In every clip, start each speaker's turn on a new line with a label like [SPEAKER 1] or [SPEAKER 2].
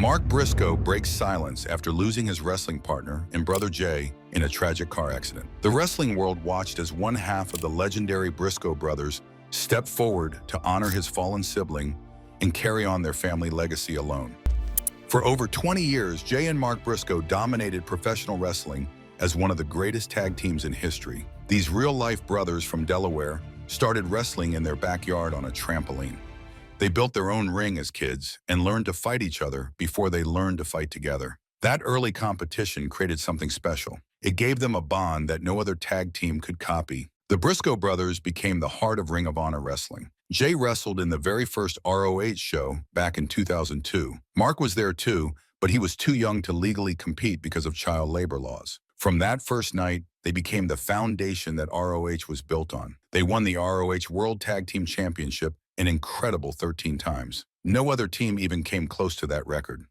[SPEAKER 1] Mark Briscoe breaks silence after losing his wrestling partner and brother Jay in a tragic car accident. The wrestling world watched as one half of the legendary Briscoe brothers stepped forward to honor his fallen sibling and carry on their family legacy alone. For over 20 years, Jay and Mark Briscoe dominated professional wrestling as one of the greatest tag teams in history. These real-life brothers from Delaware started wrestling in their backyard on a trampoline. They built their own ring as kids and learned to fight each other before they learned to fight together. That early competition created something special. It gave them a bond that no other tag team could copy. The Briscoe brothers became the heart of Ring of Honor wrestling. Jay wrestled in the very first ROH show back in 2002. Mark was there too, but he was too young to legally compete because of child labor laws. From that first night, they became the foundation that ROH was built on. They won the ROH World Tag Team Championship an incredible 13 times. No other team even came close to that record.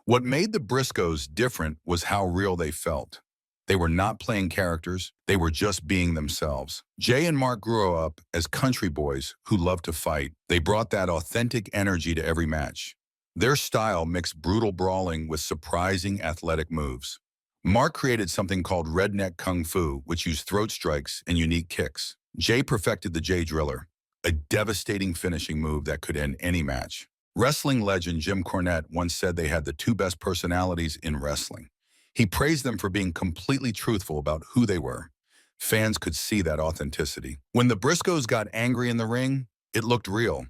[SPEAKER 1] What made the Briscoes different was how real they felt. They were not playing characters, they were just being themselves. Jay and Mark grew up as country boys who loved to fight. They brought that authentic energy to every match. Their style mixed brutal brawling with surprising athletic moves. Mark created something called redneck kung fu, which used throat strikes and unique kicks. Jay perfected the Jay Driller, a devastating finishing move that could end any match. Wrestling legend Jim Cornette once said they had the two best personalities in wrestling. He praised them for being completely truthful about who they were. Fans could see that authenticity. When the Briscoes got angry in the ring, it looked real.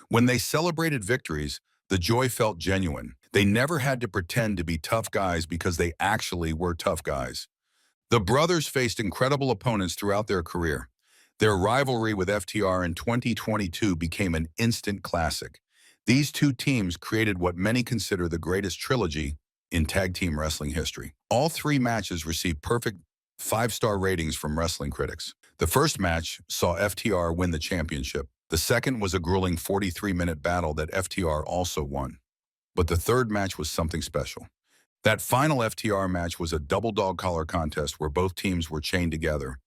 [SPEAKER 1] When they celebrated victories, the joy felt genuine. They never had to pretend to be tough guys because they actually were tough guys. The brothers faced incredible opponents throughout their career. Their rivalry with FTR in 2022 became an instant classic. These two teams created what many consider the greatest trilogy in tag team wrestling history. All three matches received perfect 5-star ratings from wrestling critics. The first match saw FTR win the championship. The second was a grueling 43-minute battle that FTR also won. But the third match was something special. That final FTR match was a double dog collar contest where both teams were chained together.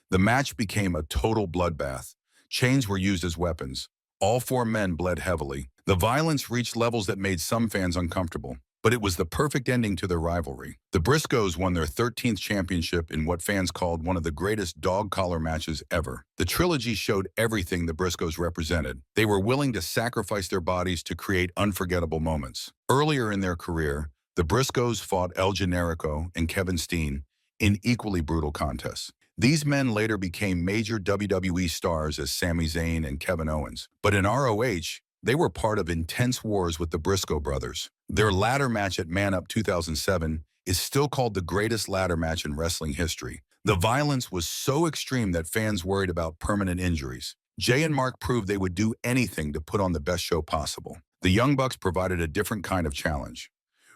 [SPEAKER 1] The match became a total bloodbath. Chains were used as weapons. All four men bled heavily. The violence reached levels that made some fans uncomfortable, but it was the perfect ending to their rivalry. The Briscoes won their 13th championship in what fans called one of the greatest dog collar matches ever. The trilogy showed everything the Briscoes represented. They were willing to sacrifice their bodies to create unforgettable moments. Earlier in their career, the Briscoes fought El Generico and Kevin Steen in equally brutal contests. These men later became major WWE stars as Sami Zayn and Kevin Owens. But in ROH, they were part of intense wars with the Briscoe brothers. Their ladder match at Man Up 2007 is still called the greatest ladder match in wrestling history. The violence was so extreme that fans worried about permanent injuries. Jay and Mark proved they would do anything to put on the best show possible. The Young Bucks provided a different kind of challenge.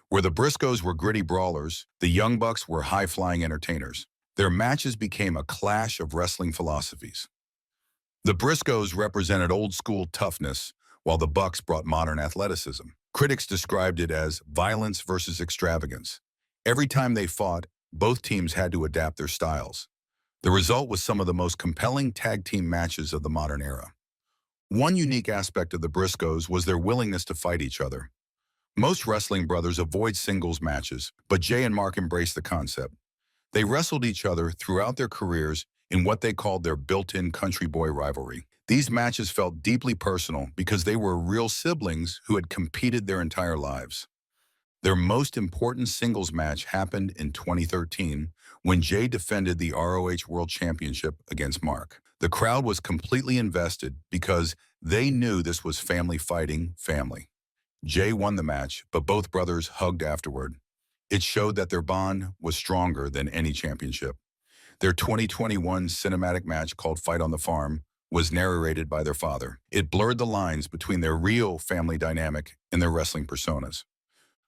[SPEAKER 1] Where the Briscoes were gritty brawlers, the Young Bucks were high-flying entertainers. Their matches became a clash of wrestling philosophies. The Briscoes represented old-school toughness, while the Bucks brought modern athleticism. Critics described it as violence versus extravagance. Every time they fought, both teams had to adapt their styles. The result was some of the most compelling tag team matches of the modern era. One unique aspect of the Briscoes was their willingness to fight each other. Most wrestling brothers avoid singles matches, but Jay and Mark embraced the concept. They wrestled each other throughout their careers in what they called their built-in country boy rivalry. These matches felt deeply personal because they were real siblings who had competed their entire lives. Their most important singles match happened in 2013 when Jay defended the ROH World Championship against Mark. The crowd was completely invested because they knew this was family fighting family. Jay won the match, but both brothers hugged afterward. It showed that their bond was stronger than any championship. Their 2021 cinematic match called Fight on the Farm was narrated by their father. It blurred the lines between their real family dynamic and their wrestling personas.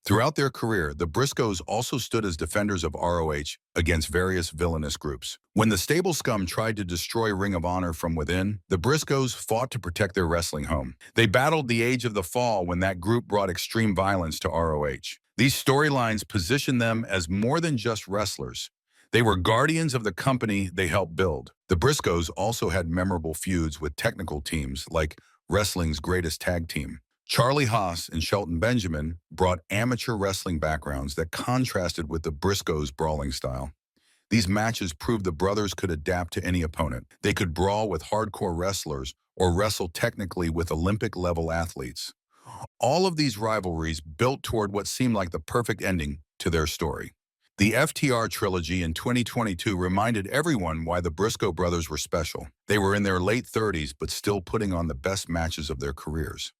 [SPEAKER 1] Throughout their career, the Briscoes also stood as defenders of ROH against various villainous groups. When the stable scum tried to destroy Ring of Honor from within, the Briscoes fought to protect their wrestling home. They battled the Age of the Fall when that group brought extreme violence to ROH. These storylines positioned them as more than just wrestlers. They were guardians of the company they helped build. The Briscoes also had memorable feuds with technical teams like wrestling's greatest tag team, Charlie Haas and Shelton Benjamin brought amateur wrestling backgrounds that contrasted with the Briscoes' brawling style. These matches proved the brothers could adapt to any opponent. They could brawl with hardcore wrestlers or wrestle technically with Olympic-level athletes. All of these rivalries built toward what seemed like the perfect ending to their story. The FTR trilogy in 2022 reminded everyone why the Briscoe brothers were special. They were in their late 30s but still putting on the best matches of their careers.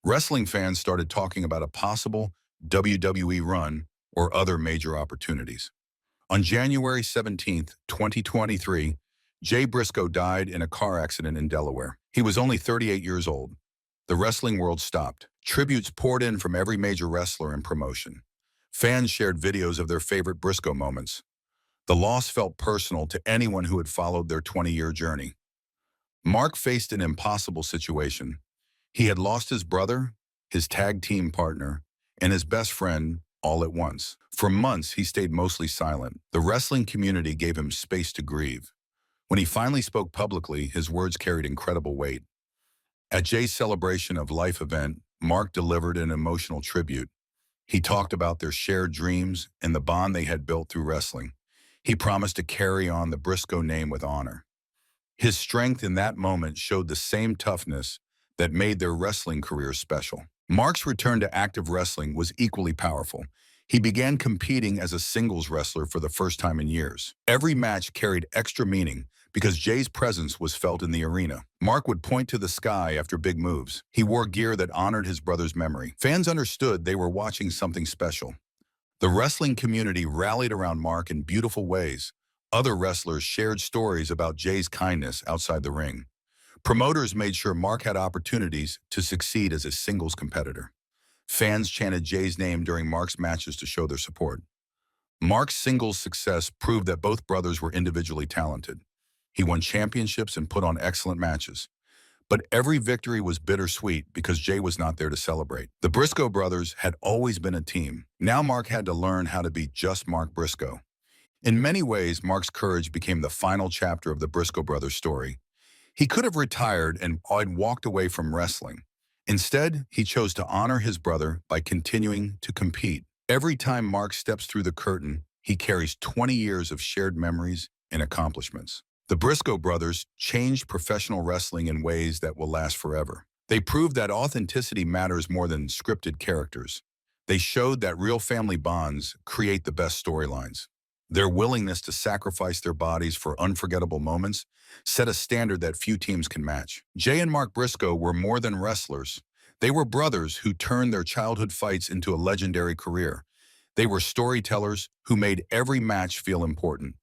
[SPEAKER 1] Wrestling fans started talking about a possible WWE run or other major opportunities. On January 17, 2023, Jay Briscoe died in a car accident in Delaware. He was only 38 years old. The wrestling world stopped. Tributes poured in from every major wrestler and promotion. Fans shared videos of their favorite Briscoe moments. The loss felt personal to anyone who had followed their 20-year journey. Mark faced an impossible situation. He had lost his brother, his tag team partner, and his best friend all at once. For months, he stayed mostly silent. The wrestling community gave him space to grieve. When he finally spoke publicly, his words carried incredible weight. At Jay's Celebration of Life event, Mark delivered an emotional tribute. He talked about their shared dreams and the bond they had built through wrestling. He promised to carry on the Briscoe name with honor. His strength in that moment showed the same toughness that made their wrestling careers special. Mark's return to active wrestling was equally powerful. He began competing as a singles wrestler for the first time in years. Every match carried extra meaning because Jay's presence was felt in the arena. Mark would point to the sky after big moves. He wore gear that honored his brother's memory. Fans understood they were watching something special. The wrestling community rallied around Mark in beautiful ways. Other wrestlers shared stories about Jay's kindness outside the ring. Promoters made sure Mark had opportunities to succeed as a singles competitor. Fans chanted Jay's name during Mark's matches to show their support. Mark's singles success proved that both brothers were individually talented. He won championships and put on excellent matches. But every victory was bittersweet because Jay was not there to celebrate. The Briscoe brothers had always been a team. Now Mark had to learn how to be just Mark Briscoe. In many ways, Mark's courage became the final chapter of the Briscoe brothers' story. He could have retired and walked away from wrestling. Instead, he chose to honor his brother by continuing to compete. Every time Mark steps through the curtain, he carries 20 years of shared memories and accomplishments. The Briscoe brothers changed professional wrestling in ways that will last forever. They proved that authenticity matters more than scripted characters. They showed that real family bonds create the best storylines. Their willingness to sacrifice their bodies for unforgettable moments set a standard that few teams can match. Jay and Mark Briscoe were more than wrestlers. They were brothers who turned their childhood fights into a legendary career. They were storytellers who made every match feel important.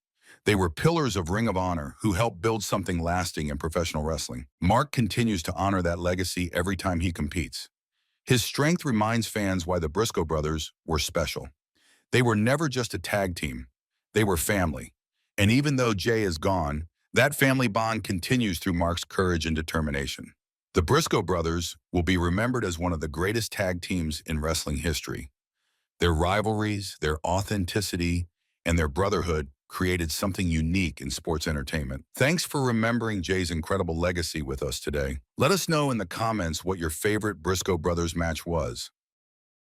[SPEAKER 1] They were pillars of Ring of Honor who helped build something lasting in professional wrestling. Mark continues to honor that legacy every time he competes. His strength reminds fans why the Briscoe brothers were special. They were never just a tag team. They were family. And even though Jay is gone, that family bond continues through Mark's courage and determination. The Briscoe brothers will be remembered as one of the greatest tag teams in wrestling history. Their rivalries, their authenticity, and their brotherhood created something unique in sports entertainment. Thanks for remembering Jay's incredible legacy with us today. Let us know in the comments what your favorite Briscoe brothers match was.